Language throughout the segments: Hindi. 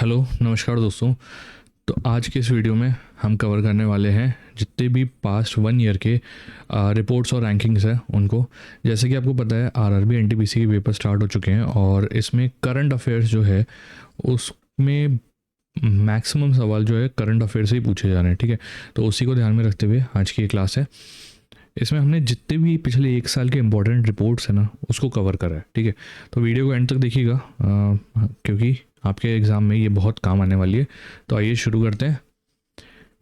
हेलो नमस्कार दोस्तों। तो आज के इस वीडियो में हम कवर करने वाले हैं जितने भी पास्ट 1 ईयर के रिपोर्ट्स और रैंकिंग्स हैं उनको। जैसे कि आपको पता है आरआरबी एनटीपीसी के पेपर स्टार्ट हो चुके हैं और इसमें करंट अफेयर्स जो है उसमें मैक्सिमम सवाल जो है करंट अफेयर से ही पूछे जा रहे हैं। ठीक है, तो उसी को ध्यान में रखते हुए आज की ये क्लास है। इसमें हमने जितने भी पिछले 1 साल के इंपॉर्टेंट रिपोर्ट्स हैं ना उसको कवर करा है। ठीक है, तो वीडियो को एंड तक देखिएगा क्योंकि आपके एग्ज़ाम में ये बहुत काम आने वाली है। तो आइए शुरू करते हैं।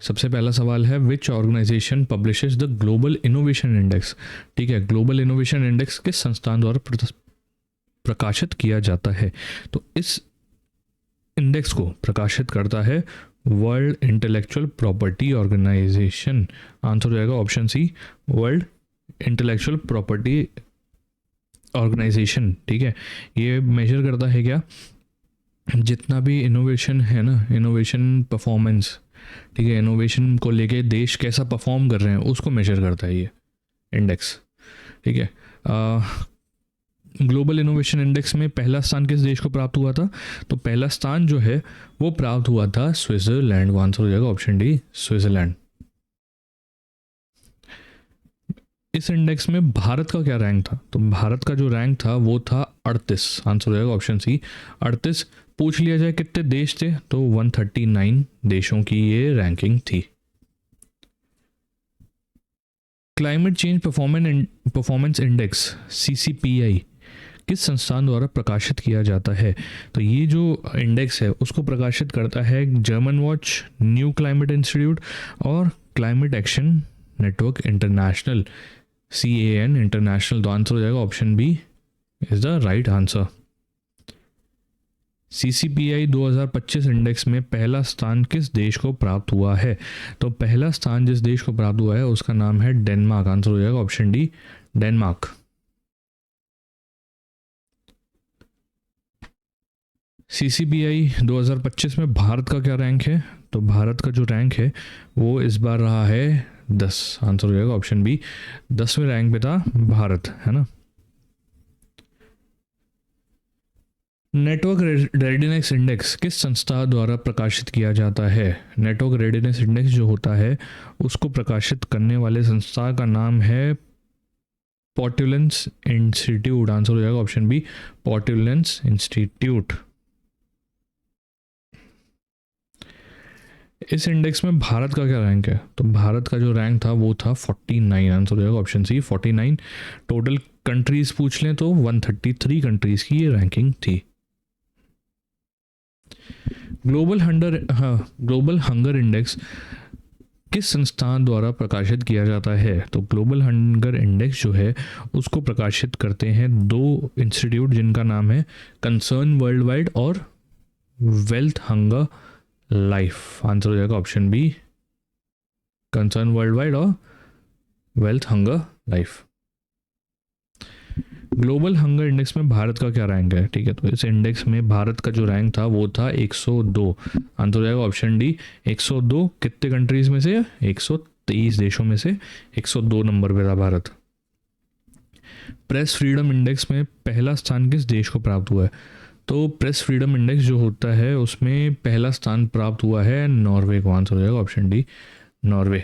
सबसे पहला सवाल है, which organisation publishes the global innovation index. ठीक है, ग्लोबल इनोवेशन इंडेक्स किस संस्थान द्वारा प्रकाशित किया जाता है? तो इस इंडेक्स को प्रकाशित करता है World Intellectual Property Organization. Answer हो जाएगा option C, World Intellectual Property Organization. ठीक है, ये मेजर करता है क्या, जितना भी इनोवेशन है ना, इनोवेशन परफॉर्मेंस। ठीक है, इनोवेशन को लेके देश कैसा परफॉर्म कर रहे हैं उसको मेजर करता है ये इंडेक्स। ठीक है, ग्लोबल इनोवेशन इंडेक्स में पहला स्थान किस देश को प्राप्त हुआ था? तो पहला स्थान जो है वो प्राप्त हुआ था स्विट्जरलैंड। आंसर हो जाएगा ऑप्शन डी, स्विट्जरलैंड। इस इंडेक्स में भारत का क्या रैंक था? तो भारत का जो रैंक था वो था 38। आंसर हो जाएगा ऑप्शन सी, 38। पूछ लिया जाए कितने देश थे तो 139 देशों की ये रैंकिंग थी। Climate change performance index CCPI किस संस्थान द्वारा प्रकाशित किया जाता है? तो ये जो इंडेक्स है उसको प्रकाशित करता है Germanwatch, New Climate Institute और Climate Action Network International, CAN International. तो आंसर हो जाएगा option B is the right answer. CCPI 2025 index में पहला स्थान किस देश को प्राप्त हुआ है? तो पहला स्थान जिस देश को प्राप्त हुआ है उसका नाम है डेनमार्क। आंसर हो जाएगा ऑप्शन डी, डेनमार्क। CCPI 2025 में भारत का क्या रैंक है? तो भारत का जो रैंक है वो इस बार रहा है 10। आंसर हो जाएगा ऑप्शन बी, 10वें रैंक पे था भारत, है ना। नेटवर्क रेडीनेस इंडेक्स किस संस्था द्वारा प्रकाशित किया जाता है? नेटवर्क रेडीनेस इंडेक्स जो होता है उसको प्रकाशित करने वाले संस्था का नाम है पोर्टुलेंस इंस्टीट्यूट। आंसर हो जाएगा ऑप्शन बी, पोर्टुलेंस इंस्टीट्यूट। इस इंडेक्स में भारत का क्या रैंक है? तो भारत का जो रैंक था वो था 49। आंसर हो जाएगा ऑप्शन सी, 49। टोटल कंट्रीज पूछ लें तो 133 कंट्रीज की ये रैंकिंग थी। ग्लोबल हंगर इंडेक्स किस संस्थान द्वारा प्रकाशित किया जाता है? तो ग्लोबल हंगर इंडेक्स जो है उसको प्रकाशित करते हैं दो इंस्टीट्यूट जिनका नाम है कंसर्न वर्ल्ड वाइड और वेल्थ हंगर लाइफ। आंसर हो जाएगा option B, Concern Worldwide और Wealth Hunger Life. Global Hunger Index में भारत का क्या रैंक है? ठीक है, तो इस इंडेक्स में भारत का जो रैंक था वो था 102। आंसर हो जाएगा ऑप्शन डी, 102। कितने कंट्रीज में से? 123 देशों में से 102 नंबर पे था भारत। प्रेस फ्रीडम इंडेक्स में पहला स्थान किस देश को प्राप्त हुआ है? तो प्रेस फ्रीडम इंडेक्स जो होता है उसमें पहला स्थान प्राप्त हुआ है नॉर्वे को। आंसर हो जाएगा ऑप्शन डी, नॉर्वे।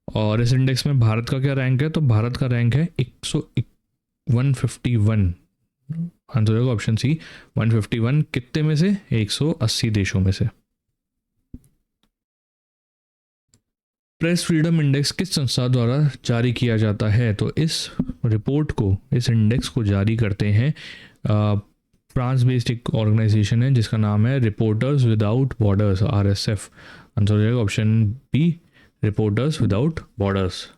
और इस इंडेक्स में भारत का क्या रैंक है? तो भारत का रैंक है 151। आंसर हो जाएगा ऑप्शन सी, 151। कितने में से? 180 देशों में से। प्रेस फ्रीडम इंडेक्स किस संस्था द्वारा जारी किया जाता है? तो इस रिपोर्ट को, इस इंडेक्स को जारी करते हैं फ्रांस बेस्ड एक ऑर्गेनाइजेशन है जिसका नाम है reporters without borders, RSF। Answer हो जाएगा option B, reporters without borders.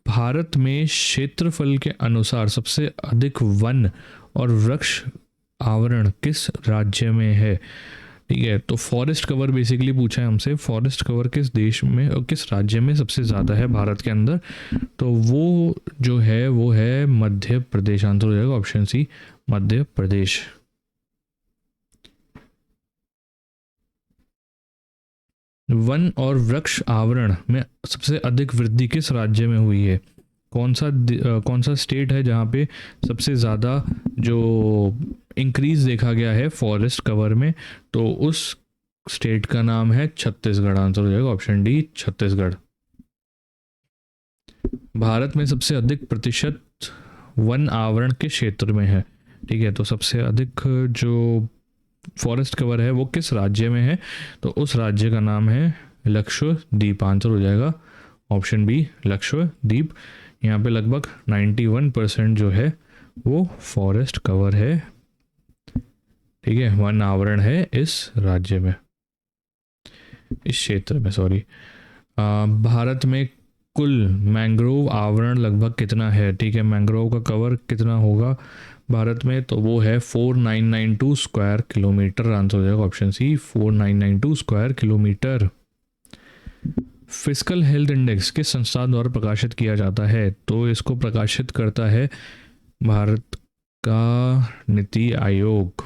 Bharat में क्षेत्रफल के अनुसार सबसे अधिक वन और वृक्ष आवरण किस राज्य में है? ठीक है, तो फॉरेस्ट कवर बेसिकली पूछा है हमसे, फॉरेस्ट कवर किस देश में और किस राज्य में सबसे ज़्यादा है भारत के अंदर? तो वो जो है वो है मध्य प्रदेश। आंसर हो जाएगा ऑप्शन सी, मध्य प्रदेश। वन और वृक्ष आवरण में सबसे अधिक वृद्धि किस राज्य में हुई है? कौन सा स्टेट है जहाँ पे सबसे ज़्यादा जो इंक्रीज देखा गया है फॉरेस्ट कवर में, तो उस स्टेट का नाम है छत्तीसगढ़। आंसर हो जाएगा ऑप्शन डी, छत्तीसगढ़। भारत में सबसे अधिक प्रतिशत वन आवरण के क्षेत्र में है, ठीक है, तो सबसे अधिक जो फॉरेस्ट कवर है वो किस राज्य में है, तो उस राज्य का नाम है लक्षद्वीप। आंसर हो जाएगा ऑप्शन बी, लक्षद्वीप। यहाँ पे लगभग 91% जो है वो फॉरेस्ट कवर है, ठीक है, वन आवरण है इस राज्य में, इस क्षेत्र में, सॉरी। भारत में कुल मैंग्रोव आवरण लगभग कितना है, ठीक है, मैंग्रोव का कवर कितना होगा भारत में, तो वो है 4992 स्क्वायर किलोमीटर। आंसर हो जाएगा option C, 4992 square kilometre. Physical health index किस संस्थान द्वारा प्रकाशित किया जाता है, तो इसको प्रकाशित करता है भारत का नीति आयोग।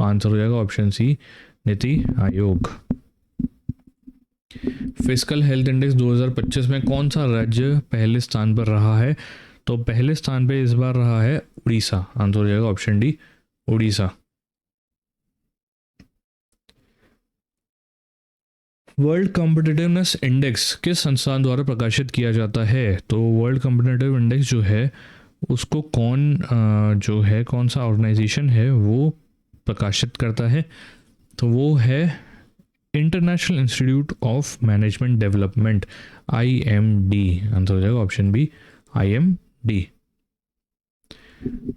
आंसर हो जाएगा ऑप्शन सी, NITI Aayog. Physical health index 2025 में कौन सा राज्य पहले स्थान पर रहा है, तो पहले स्थान पे इस बार रहा है उड़ीसा। आंसर हो जाएगा option D, Orissa. World competitiveness index किस संस्थान द्वारा प्रकाशित किया जाता है, तो वर्ल्ड कॉम्पिटिटिव इंडेक्स जो है उसको कौन सा ऑर्गेनाइजेशन है वो प्रकाशित करता है, तो वो है international institute of management development, IMD। Answer हो जाएगा option B, IMD।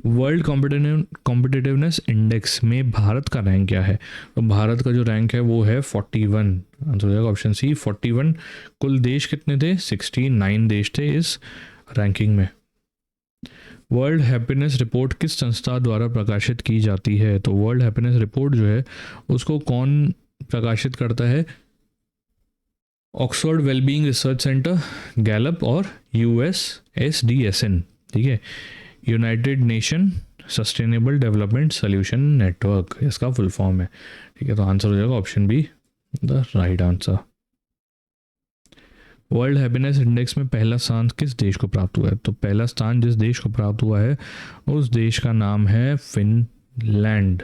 World competitiveness index में भारत का रैंक क्या है, तो भारत का जो रैंक है वो है 41। आंसर हो जाएगा ऑप्शन सी, 41। कुल देश कितने थे, 69 देश थे इस रैंकिंग में। वर्ल्ड हैप्पीनेस रिपोर्ट किस संस्था द्वारा प्रकाशित की जाती है, तो वर्ल्ड हैप्पीनेस रिपोर्ट जो है उसको कौन प्रकाशित करता है, Oxford wellbeing research centre, Gallup और USSDSN, ठीक है, united nation sustainable development solution network इसका फुल फॉर्म है, ठीक है, तो आंसर हो जाएगा option B, the right answer. World happiness index में पहला स्थान किस देश को प्राप्त हुआ है, तो पहला स्थान जिस देश को प्राप्त हुआ है उस देश का नाम है फिनलैंड।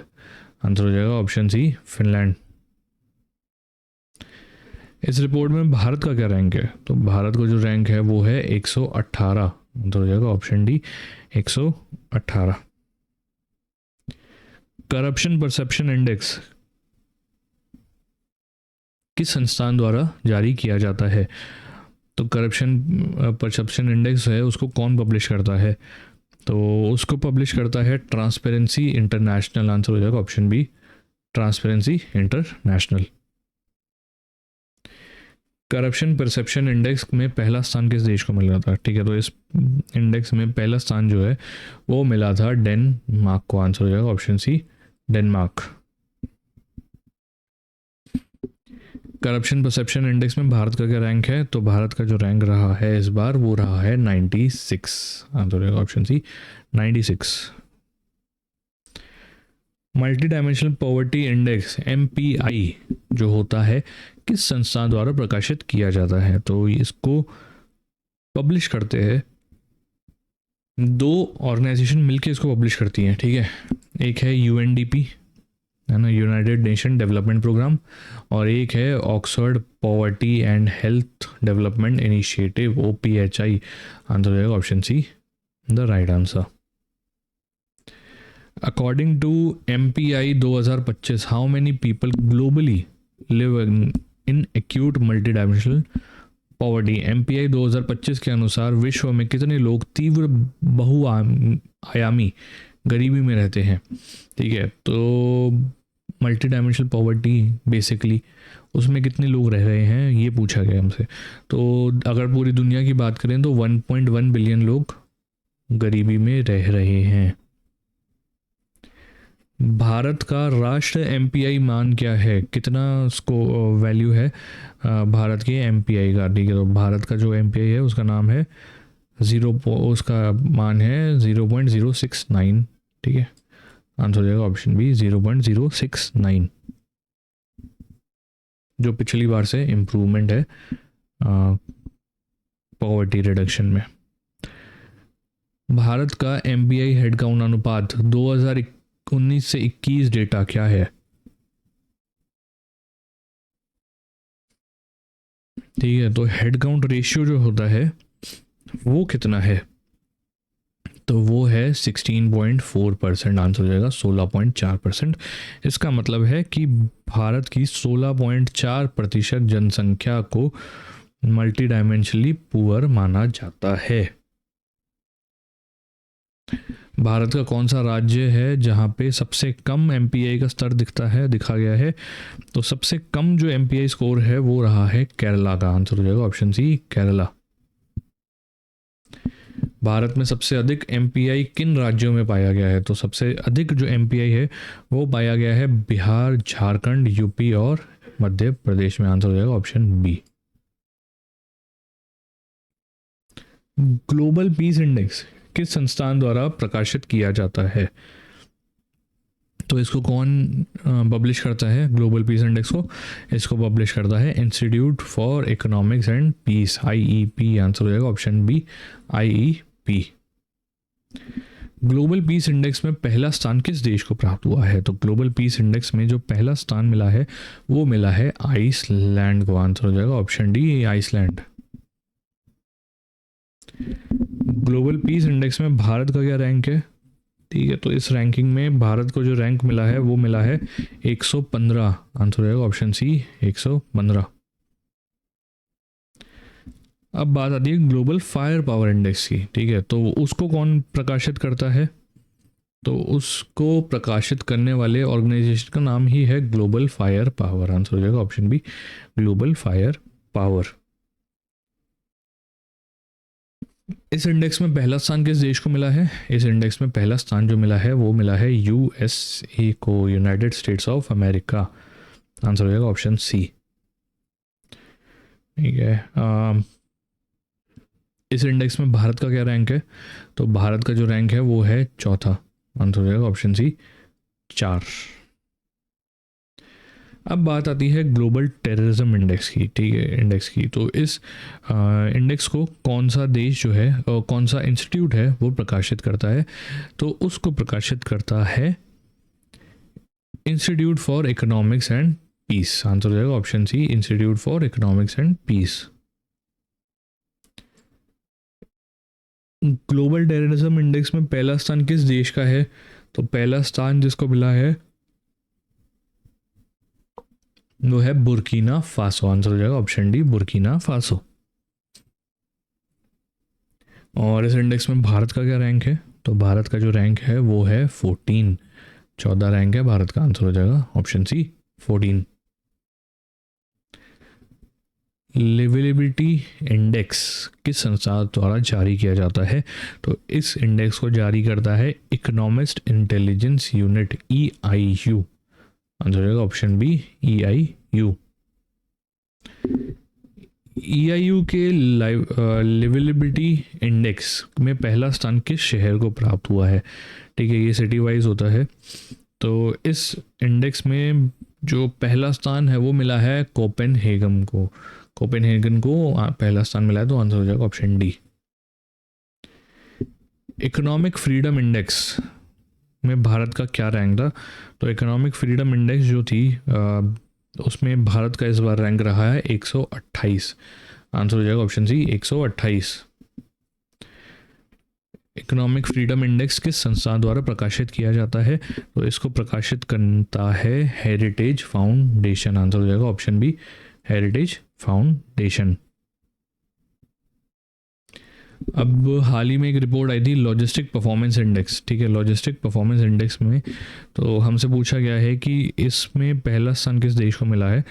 आंसर हो जाएगा ऑप्शन सी, फिनलैंड। इस रिपोर्ट में भारत का क्या रैंक है, तो भारत का जो रैंक है वो है 118। आंसर हो जाएगा option D, 118। Corruption perception index किस संस्थान द्वारा जारी किया जाता है, तो करप्शन परसेप्शन इंडेक्स है उसको कौन पब्लिश करता है, तो उसको पब्लिश करता है ट्रांसपेरेंसी इंटरनेशनल। आंसर हो जाएगा option B, transparency international. Corruption perception index में पहला स्थान किस देश को मिला था, ठीक है, तो इस इंडेक्स में पहला स्थान जो है वो मिला था डेनमार्क को। आंसर हो जाएगा option C, Denmark. Corruption perception index में भारत का क्या रैंक है, तो भारत का जो रैंक रहा है इस बार वो रहा है 96। आंसर हो जाएगा option C, 96। Multi dimensional poverty index MPI जो होता है किस संस्थान द्वारा प्रकाशित किया जाता है, तो इसको पब्लिश करते हैं दो ऑर्गेनाइजेशन मिलके इसको पब्लिश करती हैं, ठीक है, एक है UNDP है ना, यूनाइटेड नेशन डेवलपमेंट प्रोग्राम, और एक है Oxford poverty and health development initiative, OPHI। Answer हो जाएगा option C, the right answer. According to MPI 2025 how many people globally live in acute multi dimensional poverty. MPI 2025 के अनुसार विश्व में कितने लोग तीव्र बहुआयामी गरीबी में रहते हैं, ठीक है, तो मल्टी डायमेंशनल पॉवर्टी बेसिकली उसमें कितने लोग रह रहे हैं ये पूछा गया हमसे। तो अगर पूरी दुनिया की बात करें तो 1.1 बिलियन लोग गरीबी में रह रहे हैं। भारत का राष्ट्र MPI मान क्या है, कितना उसको वैल्यू है भारत के MPI का, ठीक है, तो भारत का जो MPI है उसका नाम है उसका मान है 0.069, ठीक है, आंसर हो जाएगा ऑप्शन बी, 0.069, जो पिछली बार से इम्प्रूवमेंट है पॉवर्टी रिडक्शन में। भारत का एमपीआई हेडकाउंट अनुपात 2019 से 21 डेटा क्या है? ठीक है, तो हेडकाउंट रेशियो जो होता है वो कितना है? तो वो है 16.4%। आंसर हो जाएगा 16.4%। इसका मतलब है कि भारत की 16.4% जनसंख्या को मल्टी डायमेंशनली पुअर माना जाता है। भारत का कौन सा राज्य है जहाँ पे सबसे कम एमपीआई का स्तर दिखा गया है? तो सबसे कम जो एमपीआई स्कोर है वो रहा है केरला का। आंसर हो जाएगा ऑप्शन सी, केरला। भारत में सबसे अधिक एमपीआई किन राज्यों में पाया गया है? तो सबसे अधिक जो एमपीआई है वो पाया गया है बिहार, झारखंड, यूपी और मध्य प्रदेश में। आंसर हो जाएगा option B. Global peace index किस संस्थान द्वारा प्रकाशित किया जाता है? तो इसको कौन पब्लिश करता है ग्लोबल पीस इंडेक्स को? इसको पब्लिश करता है institute for economics and peace, IEP. Answer हो जाएगा option B, IEP. Global peace index में पहला स्थान किस देश को प्राप्त हुआ है? तो ग्लोबल पीस इंडेक्स में जो पहला स्थान मिला है वो मिला है आइसलैंड को। आंसर हो जाएगा option D, Iceland. Global peace index में भारत का क्या रैंक है? ठीक है, तो इस रैंकिंग में भारत को जो रैंक मिला है वो मिला है 115। आंसर हो जाएगा ऑप्शन सी, 115। अब बात आती है ग्लोबल फायर पावर इंडेक्स की। ठीक है, तो उसको कौन प्रकाशित करता है? तो उसको प्रकाशित करने वाले ऑर्गेनाइजेशन का नाम ही है ग्लोबल फायर पावर। आंसर हो जाएगा option B, global fire power. इस इंडेक्स में पहला स्थान किस देश को मिला है? इस इंडेक्स में पहला स्थान जो मिला है वो मिला है यूएसए को, United states of America. Answer हो जाएगा ऑप्शन सी। ठीक है, इस इंडेक्स में भारत का क्या रैंक है? तो भारत का जो रैंक है वो है चौथा। आंसर हो जाएगा ऑप्शन सी, 4। अब बात आती है ग्लोबल टेररिज्म इंडेक्स की। ठीक है, इंडेक्स की। तो इस इंडेक्स को कौन सा देश जो है कौन सा इंस्टीट्यूट है वो प्रकाशित करता है? तो उसको प्रकाशित करता है institute for economics and peace. Answer हो जाएगा option C, institute for economics and peace. Global terrorism index में पहला स्थान किस देश का है? तो पहला स्थान जिसको मिला है वो है बुर्किना फासो। आंसर हो जाएगा ऑप्शन डी, बुर्किना फासो। और इस इंडेक्स में भारत का क्या रैंक है? तो भारत का जो रैंक है वो है 14, 14 रैंक है भारत का। आंसर हो जाएगा ऑप्शन सी, 14। लिवेबिलिटी इंडेक्स किस संस्था द्वारा जारी किया जाता है? तो इस इंडेक्स को जारी करता है economist intelligence unit, EIU। Answer हो जाएगा ऑप्शन बी, EIU। EIU के लिवेबिलिटी इंडेक्स में पहला स्थान किस शहर को प्राप्त हुआ है? ठीक है, ये सिटी वाइज होता है। तो इस इंडेक्स में जो पहला स्थान है वो मिला है कोपेनहेगन को। कोपेनहेगन को पहला स्थान मिला है, तो आंसर हो जाएगा option D. Economic freedom index में भारत का क्या रैंक था? तो इकोनॉमिक फ्रीडम इंडेक्स जो थी उसमें भारत का इस बार रैंक रहा है 128। आंसर हो जाएगा option C, 128। Economic freedom index किस संस्था द्वारा प्रकाशित किया जाता है? तो इसको प्रकाशित करता है हेरिटेज फाउंडेशन। आंसर हो जाएगा ऑप्शन बी, हेरिटेज फाउंडेशन। अब हाल ही में एक रिपोर्ट आई थी लॉजिस्टिक परफॉर्मेंस इंडेक्स। ठीक है, लॉजिस्टिक परफॉर्मेंस इंडेक्स में तो हमसे पूछा गया है कि इसमें पहला स्थान किस देश को मिला है?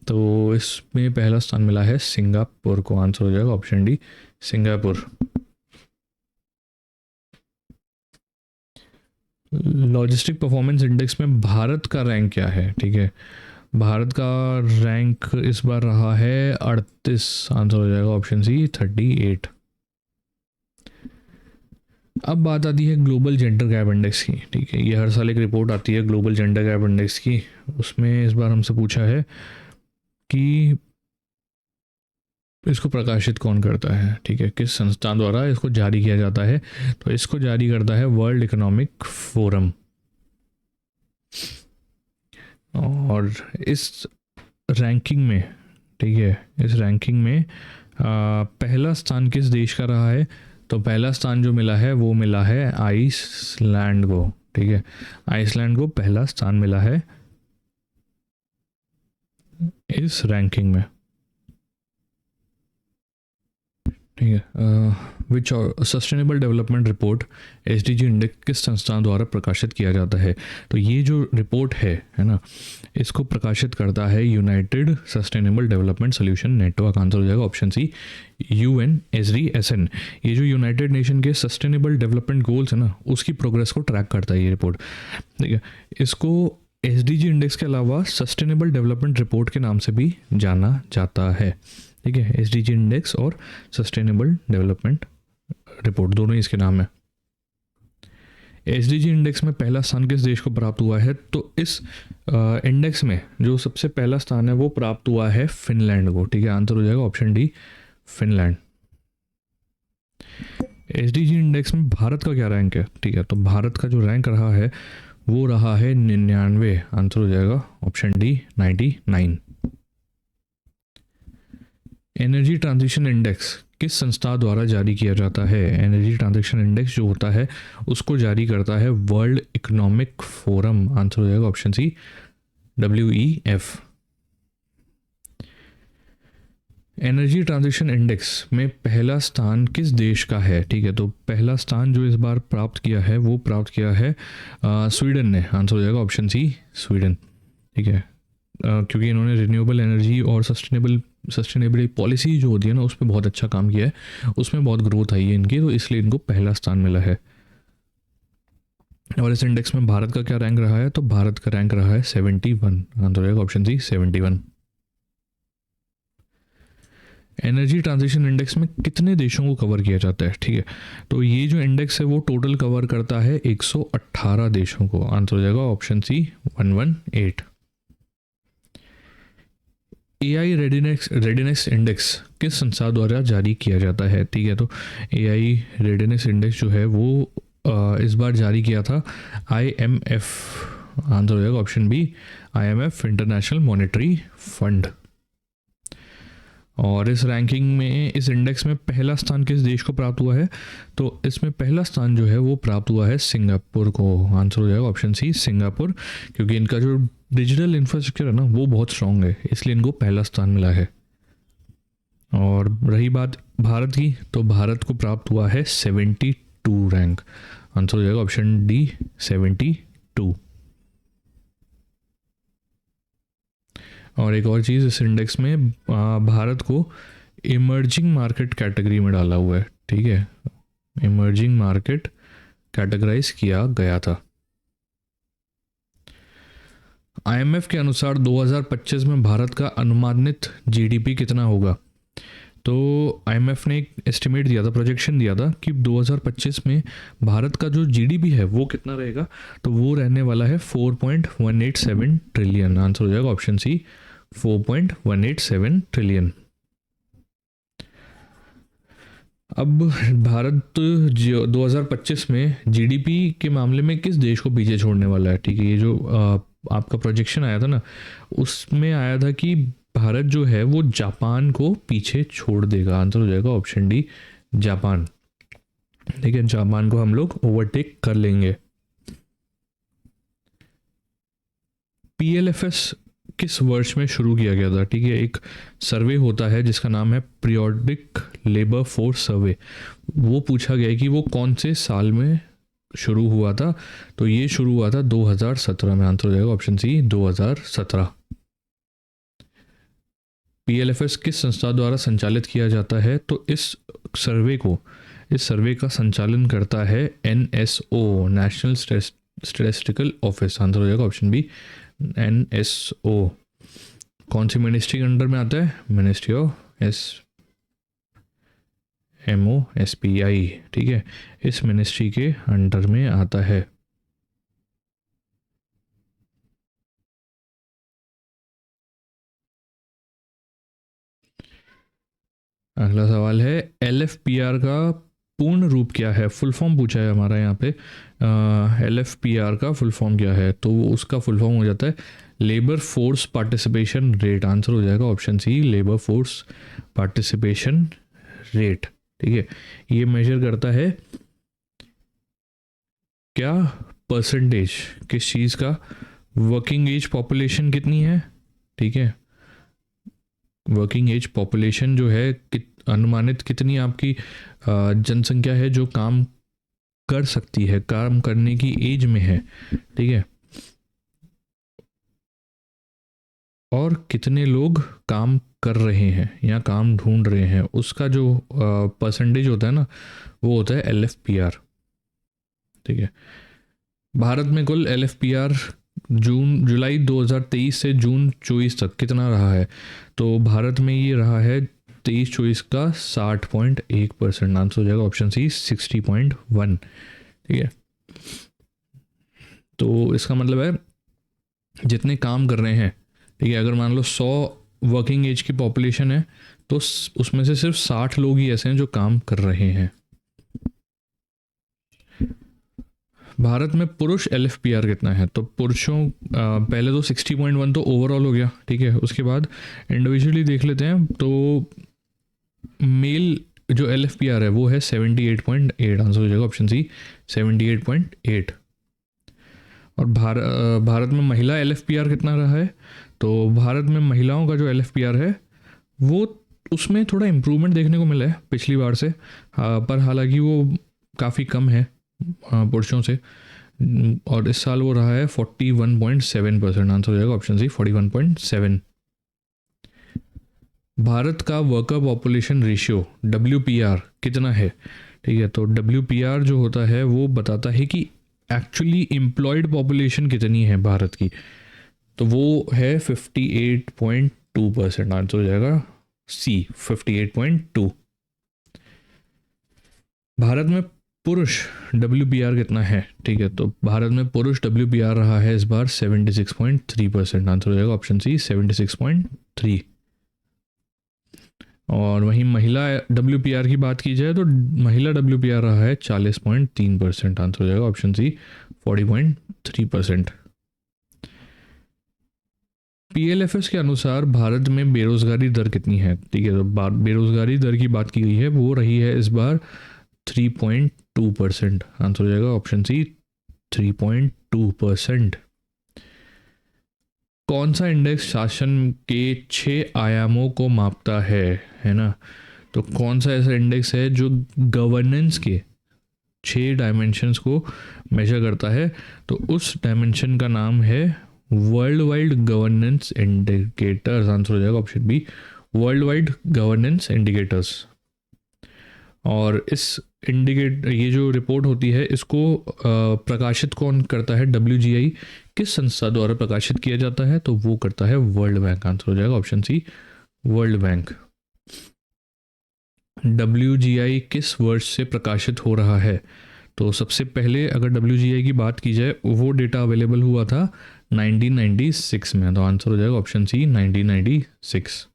तो इसमें पहला स्थान मिला है सिंगापुर को। आंसर हो जाएगा option D, Singapore. Logistic performance index में भारत का रैंक क्या है? ठीक है, भारत का रैंक इस बार रहा है 38। आंसर हो जाएगा ऑप्शन सी, 38। अब बात आती है ग्लोबल जेंडर गैप इंडेक्स की। ठीक है, ये हर साल एक रिपोर्ट आती है ग्लोबल जेंडर गैप इंडेक्स की। उसमें इस बार हमसे पूछा है कि इसको प्रकाशित कौन करता है, ठीक है, किस संस्थान द्वारा इसको जारी किया जाता है? तो इसको जारी करता है वर्ल्ड इकोनॉमिक फोरम। और इस रैंकिंग में, ठीक है, इस रैंकिंग में पहला स्थान किस देश का रहा है? तो पहला स्थान जो मिला है वो मिला है आइसलैंड को, ठीक है, आइसलैंड को पहला स्थान मिला है इस रैंकिंग में, ठीक है। Which sustainable development report SDG index किस संस्थान द्वारा प्रकाशित किया जाता है? तो ये जो रिपोर्ट है ना, इसको प्रकाशित करता है United sustainable development solution network. Answer हो जाएगा ऑप्शन सी, UNSDSN। ये जो यूनाइटेड नेशन के सस्टेनेबल डेवलपमेंट गोल्स है ना, उसकी प्रोग्रेस को ट्रैक करता है ये रिपोर्ट, ठीक है। इसको एसडीजी इंडेक्स के अलावा सस्टेनेबल डेवलपमेंट रिपोर्ट के नाम से भी जाना जाता है, ठीक है। एसडीजी इंडेक्स और सस्टेनेबल डेवलपमेंट रिपोर्ट दोनों ही इसके नाम है। एसडीजी इंडेक्स में पहला स्थान किस देश को प्राप्त हुआ है? तो इस इंडेक्स में जो सबसे पहला स्थान है वो प्राप्त हुआ है फिनलैंड को, ठीक है। आंसर हो जाएगा option D, Finland. SDG index में भारत का क्या रैंक है? ठीक है, तो भारत का जो रैंक रहा है वो रहा है 99। आंसर हो जाएगा option D, 99। Energy transition index किस संस्था द्वारा जारी किया जाता है? एनर्जी ट्रांजिशन इंडेक्स जो होता है उसको जारी करता है वर्ल्ड इकोनॉमिक फोरम। आंसर हो जाएगा option C, WEF। Energy transition index में पहला स्थान किस देश का है? ठीक है, तो पहला स्थान जो इस बार प्राप्त किया है वो प्राप्त किया है स्वीडन ने। आंसर हो जाएगा ऑप्शन सी, स्वीडन, ठीक है। क्योंकि इन्होंने रिन्यूएबल एनर्जी और सस्टेनेबल पॉलिसी जो होती है ना उस पर बहुत अच्छा काम किया है, उसमें बहुत ग्रोथ आई है इनकी, तो इसलिए इनको पहला स्थान मिला है। और इस इंडेक्स में भारत का क्या रैंक रहा है? तो भारत का रैंक रहा है 71। आंसर हो जाएगा option C, 71। Energy transition index में कितने देशों को कवर किया जाता है? ठीक है, तो ये जो इंडेक्स है वो टोटल कवर करता है 118 देशों को। आंसर हो जाएगा option C, 118। AI readiness index किस संस्था द्वारा जारी किया जाता है? ठीक है, तो AI रेडीनेस इंडेक्स जो है वो इस बार जारी किया था IMF। आंसर हो जाएगा option B, IMF, international monetary fund. और इस रैंकिंग में, इस इंडेक्स में पहला स्थान किस देश को प्राप्त हुआ है? तो इसमें पहला स्थान जो है वो प्राप्त हुआ है सिंगापुर को। आंसर हो जाएगा ऑप्शन सी, सिंगापुर, क्योंकि इनका जो डिजिटल इंफ्रास्ट्रक्चर है ना वो बहुत स्ट्रांग है, इसलिए इनको पहला स्थान मिला है। और रही बात भारत की, तो भारत को प्राप्त हुआ है 72 रैंक। आंसर हो जाएगा ऑप्शन डी, 72। और एक और चीज़, इस इंडेक्स में भारत को इमर्जिंग मार्केट कैटेगरी में डाला हुआ है, ठीक है, इमर्जिंग मार्केट कैटेगराइज किया गया था। IMF के अनुसार 2025 में भारत का अनुमानित GDP कितना होगा? तो IMF ने एक एस्टिमेट दिया था, प्रोजेक्शन दिया था कि 2025 में भारत का जो GDP है वो कितना रहेगा, तो वो रहने वाला है 4.187 ट्रिलियन। आंसर हो जाएगा ऑप्शन सी, 4.187 ट्रिलियन। अब भारत जो 2025 में GDP के मामले में किस देश को पीछे छोड़ने वाला है? ठीक है, ये जो आपका प्रोजेक्शन आया था ना उसमें आया था कि भारत जो है वो जापान को पीछे छोड़ देगा। आंसर हो जाएगा ऑप्शन डी, जापान, ठीक है, जापान को हम लोग ओवरटेक कर लेंगे। PLFS किस वर्ष में शुरू किया गया था? ठीक है, एक सर्वे होता है जिसका नाम है पीरियोडिक लेबर फोर्स सर्वे। वो पूछा गया है कि वो कौन से साल में शुरू हुआ था, तो ये शुरू हुआ था 2017 में। आंसर हो जाएगा ऑप्शन सी, 2017। PLFS किस संस्था द्वारा संचालित किया जाता है? तो इस सर्वे का संचालन करता है NSO, national statistical office. Answer हो जाएगा ऑप्शन बी, NSO। कौन सी मिनिस्ट्री के अंडर में आता है? मिनिस्ट्री ऑफ MOSPI, ठीक है, इस मिनिस्ट्री के अंडर में आता है। अगला सवाल है LFPR का पूर्ण रूप क्या है, फुल फॉर्म पूछा है हमारा यहाँ पे। LFPR का फुल फॉर्म क्या है, तो उसका फुल फॉर्म हो जाता है labour force participation rate. Answer हो जाएगा option C, labour force participation rate. ठीक है, ये मेजर करता है क्या, परसेंटेज किस चीज़ का, वर्किंग एज पॉपुलेशन कितनी है। ठीक है, वर्किंग एज पॉपुलेशन जो है अनुमानित कितनी आपकी जनसंख्या है जो काम कर सकती है, काम करने की एज में है। ठीक है, और कितने लोग काम कर रहे हैं या काम ढूंढ रहे हैं, उसका जो परसेंटेज होता है ना, वो होता है LFPR। ठीक है, भारत में कुल LFPR जुलाई 2023 से जून 24 तक कितना रहा है, तो भारत में ये रहा है 23-24 का 60.1%। आंसर हो जाएगा ऑप्शन सी, 60.1। ठीक है, तो इसका मतलब है जितने काम कर रहे हैं, ठीक है, अगर मान लो 100 वर्किंग एज की पॉपुलेशन है तो उसमें से सिर्फ 60 लोग ही ऐसे हैं जो काम कर रहे हैं। भारत में पुरुष LFPR कितना है, तो पुरुषों पहले तो 60.1 तो ओवरऑल हो गया। ठीक है, उसके बाद इंडिविजुअली देख लेते हैं, तो मेल जो LFPR है वो है 78.8। आंसर हो जाएगा ऑप्शन सी, 78.8। और भारत में महिला LFPR कितना रहा है, तो भारत में महिलाओं का जो LFPR है वो उसमें थोड़ा इम्प्रूवमेंट देखने को मिला है पिछली बार से, पर हालांकि वो काफ़ी कम है पुरुषों से, और इस साल वो रहा है 41.7%। आंसर हो जाएगा ऑप्शन सी, 41.7। भारत का वर्कर पॉपुलेशन रेशियो WPR कितना है। ठीक है, तो WPR जो होता है वो बताता है कि एक्चुअली एम्प्लॉयड पॉपुलेशन कितनी है भारत की, तो वो है 58.2%। आंसर हो जाएगा सी, 58.2। भारत में पुरुष WPR कितना है, ठीक है, तो भारत में पुरुष WPR रहा है इस बार 76.3%। आंसर हो जाएगा ऑप्शन सी, 76.3। और वहीं महिला WPR की बात की जाए तो महिला WPR रहा है 40.3%। आंसर हो जाएगा ऑप्शन सी, 40.3%। PLFS के अनुसार भारत में बेरोजगारी दर कितनी है। ठीक है, तो बेरोजगारी दर की बात की गई है, वो रही है इस बार 3.2%। आंसर हो जाएगा ऑप्शन सी, 3.2%। कौन सा इंडेक्स शासन के 6 आयामों को मापता है ना, तो कौन सा ऐसा इंडेक्स है जो गवर्नेंस के 6 डायमेंशंस को मेजर करता है, तो उस डायमेंशन का नाम है world wide governance indicators. Answer हो जाएगा option B, world wide governance indicators. और इस ये जो रिपोर्ट होती है इसको प्रकाशित कौन करता है, WGI किस संस्था द्वारा प्रकाशित किया जाता है, तो वो करता है वर्ल्ड बैंक। आंसर हो जाएगा option C, world bank. WGI किस वर्ष से प्रकाशित हो रहा है, तो सबसे पहले अगर WGI की बात की जाए वो डेटा अवेलेबल हुआ था 1996 में, तो आंसर हो जाएगा ऑप्शन सी, 1996।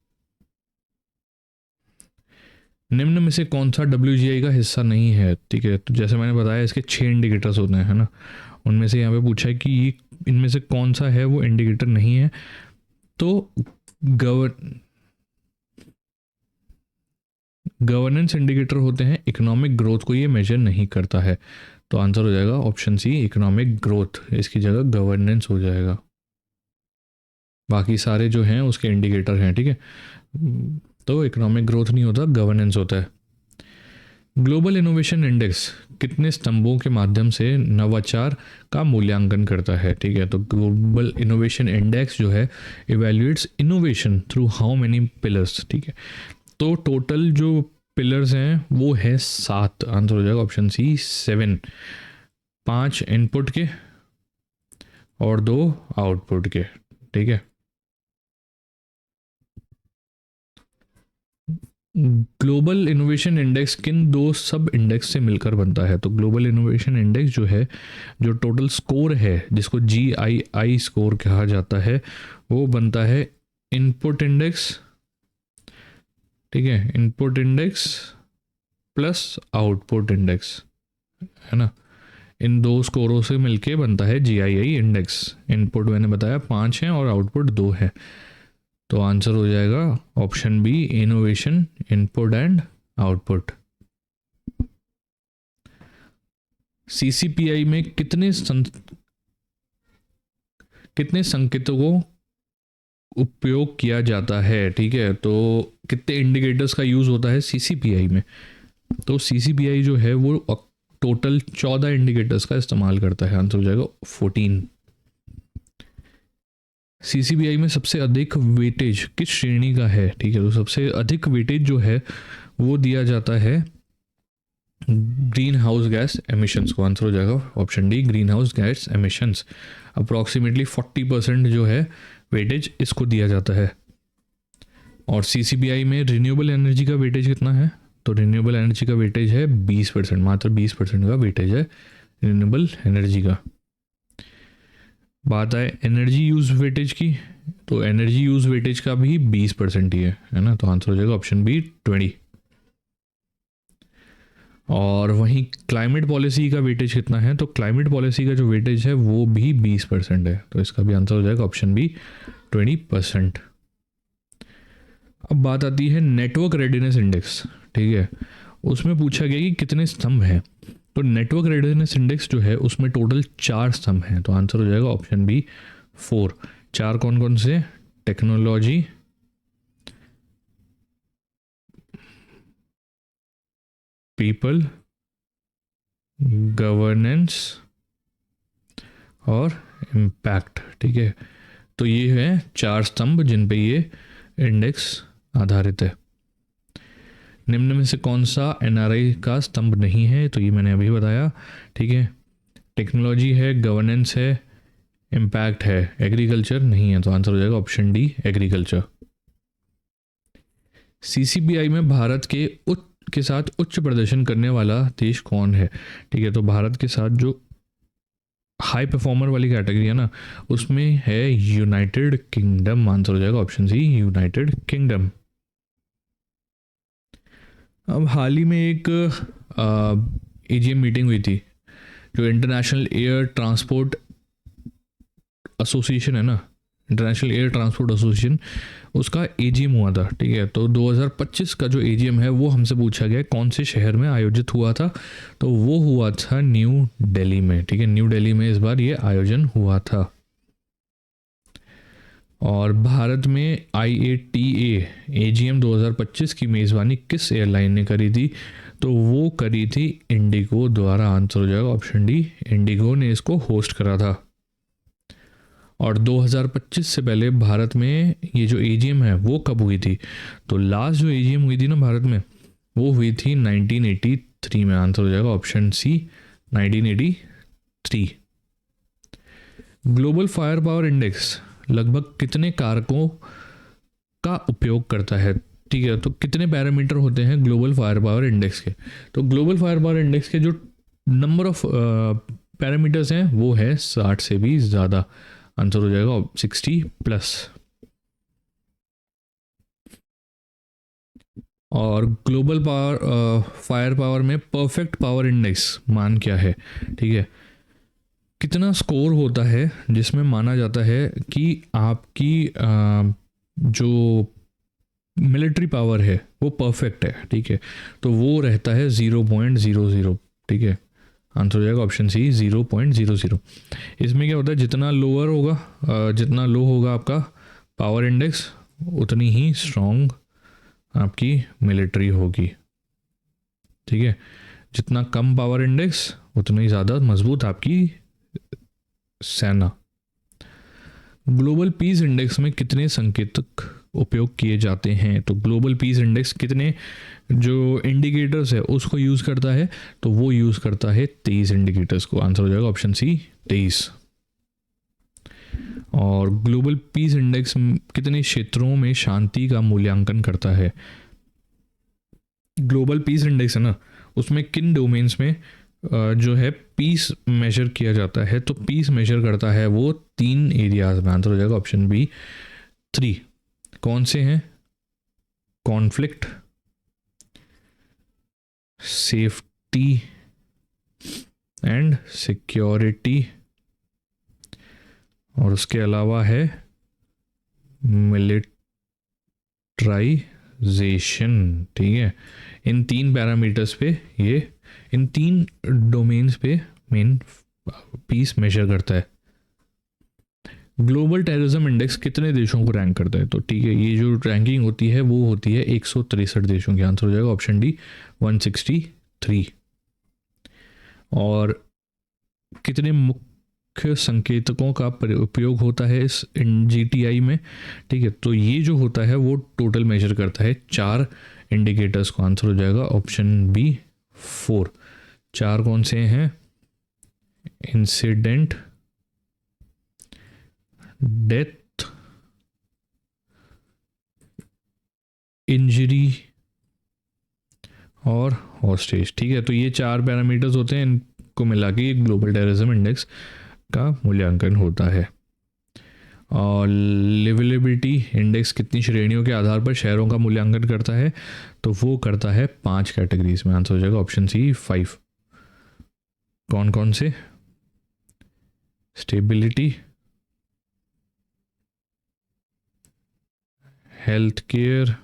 निम्न में से कौन सा WGI का हिस्सा नहीं है। ठीक है, तो जैसे मैंने बताया इसके 6 इंडिकेटर्स होते हैं, है ना, उनमें से यहाँ पे पूछा है कि ये इनमें से कौन सा है वो इंडिकेटर नहीं है, तो गवर्नेंस इंडिकेटर होते हैं, इकोनॉमिक ग्रोथ को ये मेजर नहीं करता है, तो आंसर हो जाएगा ऑप्शन सी, इकोनॉमिक ग्रोथ, इसकी जगह गवर्नेंस हो जाएगा। बाकी सारे जो हैं उसके इंडिकेटर हैं। ठीक है, तो इकोनॉमिक ग्रोथ नहीं होता, गवर्नेंस होता है। ग्लोबल इनोवेशन इंडेक्स कितने स्तंभों के माध्यम से नवाचार का मूल्यांकन करता है। ठीक है, तो ग्लोबल इनोवेशन इंडेक्स जो है evaluates innovation through how many pillars. ठीक है, तो टोटल जो पिलर्स हैं वो है 7। आंसर हो जाएगा ऑप्शन सी, 7। 5 इनपुट के और 2 आउटपुट के। ठीक है, ग्लोबल इनोवेशन इंडेक्स किन 2 सब इंडेक्स से मिलकर बनता है, तो ग्लोबल इनोवेशन इंडेक्स जो है, जो टोटल स्कोर है जिसको GII स्कोर कहा जाता है, वो बनता है इनपुट इंडेक्स ठीक है, input index plus output index, है ना, इन दो स्कोरों से मिलके बनता है GII इंडेक्स। इनपुट मैंने बताया 5 हैं और आउटपुट 2 है, तो आंसर हो जाएगा option B, innovation, input and output. CCPI में कितने संकेतों को उपयोग किया जाता है, ठीक है, तो कितने इंडिकेटर्स का यूज़ होता है CCPI में। तो CCPI जो है वो टोटल 14 इंडिकेटर्स का इस्तेमाल करता है, आंसर हो जाएगा 14। CCPI में सबसे अधिक वेटेज किस श्रेणी का है, ठीक है, तो सबसे अधिक वेटेज जो है वो दिया जाता है ग्रीन हाउस गैस एमिशंस को, आंसर हो जाएगा option D, green house gas emissions. Approximately 40% जो है वेटेज इसको दिया जाता है। और CCPI में रिन्यूएबल एनर्जी का वेटेज कितना है, तो रिन्यूएबल एनर्जी का वेटेज है 20%, मात्र 20% का वेटेज है रिन्यूएबल एनर्जी का। बात आए एनर्जी यूज़ वेटेज की, तो एनर्जी यूज़ वेटेज का भी 20% ही है ना, तो आंसर हो जाएगा ऑप्शन बी 20। और वहीं क्लाइमेट पॉलिसी का वेटेज कितना है, तो क्लाइमेट पॉलिसी का जो वेटेज है वो भी 20% है, तो इसका भी आंसर हो जाएगा ऑप्शन बी 20%। अब बात आती है नेटवर्क रेडीनेस इंडेक्स, ठीक है, उसमें पूछा गया कि कितने स्तंभ हैं। तो नेटवर्क रेडीनेस इंडेक्स जो है उसमें टोटल 4 स्तंभ हैं, तो आंसर हो जाएगा ऑप्शन बी 4। 4 कौन कौन से, टेक्नोलॉजी, पीपल, गवर्नेंस और इम्पैक्ट, ठीक है, तो ये है 4 स्तंभ जिन पे ये इंडेक्स आधारित है। निम्न में से कौन सा NRI का स्तंभ नहीं है, तो ये मैंने अभी बताया, ठीक है, टेक्नोलॉजी है, गवर्नेंस है, इम्पैक्ट है, एग्रीकल्चर नहीं है, तो आंसर हो जाएगा ऑप्शन डी, एग्रीकल्चर। CCPI में भारत के साथ उच्च प्रदर्शन करने वाला देश कौन है, ठीक है, तो भारत के साथ जो हाई परफॉर्मर वाली कैटेगरी है ना उसमें है यूनाइटेड किंगडम, आंसर हो जाएगा ऑप्शन सी, यूनाइटेड किंगडम। अब हाल ही में एक AGM मीटिंग हुई थी, जो इंटरनेशनल एयर ट्रांसपोर्ट एसोसिएशन है ना, इंटरनेशनल एयर ट्रांसपोर्ट एसोसिएशन, उसका AGM हुआ था, ठीक है, तो 2025 का जो AGM है वो हमसे पूछा गया कौन से शहर में आयोजित हुआ था, तो वो हुआ था न्यू दिल्ली में, ठीक है, न्यू दिल्ली में इस बार ये आयोजन हुआ था। और भारत में IATA AGM 2025 की मेज़बानी किस एयरलाइन ने करी थी, तो वो करी थी इंडिगो द्वारा, आंसर हो जाएगा ऑप्शन डी, इंडिगो ने इसको होस्ट करा था। और 2025 से पहले भारत में ये जो AGM है वो कब हुई थी, तो लास्ट जो AGM हुई थी ना भारत में वो हुई थी 1983 में, आंसर हो जाएगा option C, 1983। Global fire power index लगभग कितने कारकों का उपयोग करता है, ठीक है, तो कितने पैरामीटर होते हैं ग्लोबल फायर पावर इंडेक्स के, तो ग्लोबल फायर पावर इंडेक्स के जो नंबर ऑफ पैरामीटर्स हैं वो है 60 से भी ज़्यादा, आंसर हो जाएगा 60+। और ग्लोबल फायर पावर में परफेक्ट पावर इंडेक्स मान क्या है, ठीक है, कितना स्कोर होता है जिसमें माना जाता है कि आपकी जो मिलिट्री पावर है वो परफेक्ट है, ठीक है, तो वो रहता है 0.00, ठीक है, आंसर हो जाएगा ऑप्शन सी, 0.00। इसमें क्या होता है, जितना लोअर होगा जितना लो होगा आपका पावर इंडेक्स उतनी ही स्ट्रॉन्ग आपकी मिलिट्री होगी, ठीक है, जितना कम पावर इंडेक्स उतना ही ज़्यादा मजबूत आपकी सेना। ग्लोबल पीस इंडेक्स में कितने संकेतक उपयोग किए जाते हैं, तो ग्लोबल पीस इंडेक्स कितने जो इंडिकेटर्स है उसको यूज़ करता है, तो वो यूज़ करता है 23 इंडिकेटर्स को, आंसर हो जाएगा ऑप्शन सी, 23। और ग्लोबल पीस इंडेक्स कितने क्षेत्रों में शांति का मूल्यांकन करता है, ग्लोबल पीस इंडेक्स है ना उसमें किन डोमेन्स में जो है पीस मेजर किया जाता है, तो पीस मेजर करता है वो 3 एरियाज में, आंसर हो जाएगा ऑप्शन बी 3। कौन से हैं, कॉन्फ्लिक्ट, सेफ्टी एंड सिक्योरिटी, और उसके अलावा है मिलिट्राइजेशन। ठीक है, इन 3 पैरामीटर्स पे ये, इन 3 डोमेन्स पे मेन पीस मेजर करता है। ग्लोबल टेररिज्म इंडेक्स कितने देशों को रैंक करता है? तो ठीक है, ये जो रैंकिंग होती है वो होती है 163 देशों की। आंसर हो जाएगा ऑप्शन डी 163। और कितने मुख्य संकेतकों का उपयोग होता है इस GTI में? ठीक है, तो ये जो होता है वो टोटल मेजर करता है 4 इंडिकेटर्स को। आंसर हो जाएगा ऑप्शन बी 4। 4 कौन से हैं? इंसिडेंट, डेथ, इंजरी और हॉस्टेज। ठीक है, तो ये 4 पैरामीटर्स होते हैं, इनको मिला के ग्लोबल टेररिज्म इंडेक्स का मूल्यांकन होता है। और लिवेबिलिटी इंडेक्स कितनी श्रेणियों के आधार पर शहरों का मूल्यांकन करता है? तो वो करता है 5 कैटेगरीज में। आंसर हो जाएगा ऑप्शन सी 5। कौन कौन से? स्टेबिलिटी, हेल्थ केयर,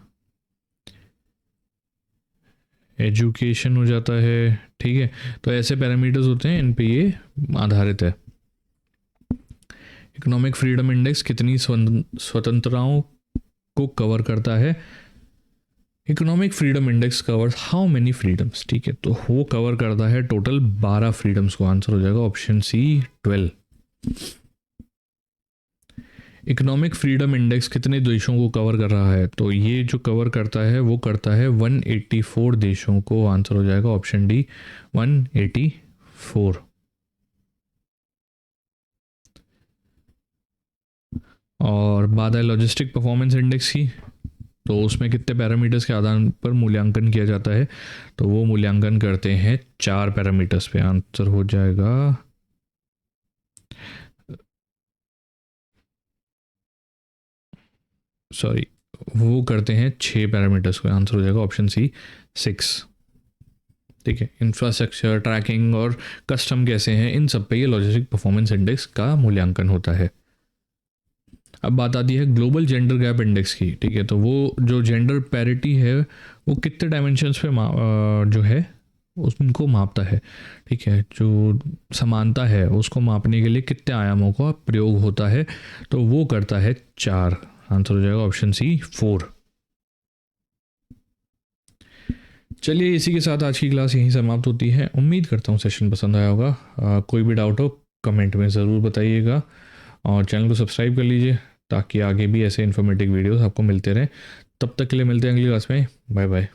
एजुकेशन हो जाता है। ठीक है, तो ऐसे पैरामीटर्स होते हैं, इन पे ये आधारित है। इकोनॉमिक फ्रीडम इंडेक्स कितनी स्वतंत्रताओं को कवर करता है? Economic freedom index covers how many freedoms? ठीक है, तो वो कवर करता है टोटल 12 फ्रीडम्स को। आंसर हो जाएगा option C 12। Economic freedom index कितने देशों को कवर कर रहा है? तो ये जो कवर करता है वो करता है 184 देशों को। आंसर हो जाएगा ऑप्शन डी 184। और बात है लॉजिस्टिक परफॉर्मेंस इंडेक्स की, तो उसमें कितने पैरामीटर्स के आधार पर मूल्यांकन किया जाता है? तो वो मूल्यांकन करते हैं 4 पैरामीटर्स पे। आंसर हो जाएगा वो करते हैं 6 पैरामीटर्स को। आंसर हो जाएगा ऑप्शन सी 6। ठीक है, इंफ्रास्ट्रक्चर, ट्रैकिंग और कस्टम कैसे हैं, इन सब पे ये लॉजिस्टिक परफॉर्मेंस इंडेक्स का मूल्यांकन होता है। अब बात आती है ग्लोबल जेंडर गैप इंडेक्स की। ठीक है, तो वो जो जेंडर पैरिटी है वो कितने डायमेंशंस पे जो है उनको मापता है। ठीक है, जो समानता है उसको मापने के लिए कितने आयामों का प्रयोग होता है? तो वो करता है 4। आंसर हो जाएगा ऑप्शन सी 4। चलिए, इसी के साथ आज की क्लास यहीं समाप्त होती है। उम्मीद करता हूँ सेशन पसंद आया होगा। कोई भी डाउट हो कमेंट में ज़रूर बताइएगा, और चैनल को सब्सक्राइब कर लीजिए ताकि आगे भी ऐसे इन्फॉर्मेटिव वीडियोस आपको मिलते रहें। तब तक के लिए मिलते हैं अगली क्लास में। Bye bye.